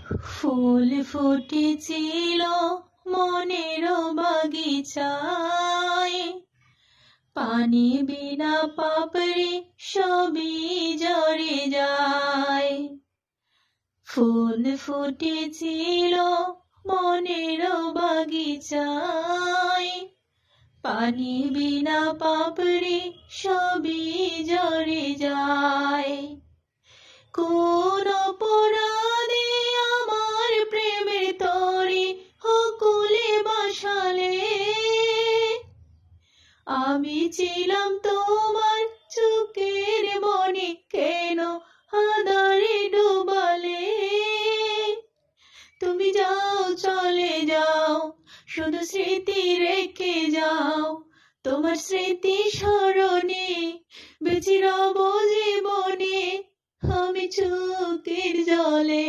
ফুল ফুটেছিল মনের বাগিচায়, পানি বিনা পাপড়ি সবই ঝরে যায়। ফুল ফুটেছিল মনের বাগিচায়, পানি বিনা পাপড়ি সবই ঝরে যায়। কোন অপরাধে আমার প্রেমের তরি হকুলে বসালে, আমি ছিলাম তোমার চোখের মনি, কেন আধারে ডুবালে? তুমি যাও, চলে যাও, শুধু স্মৃতি রেখে যাও। তোমার স্মৃতি স্মরণে বেঁচে রব জীবনে আমি চোখের জলে।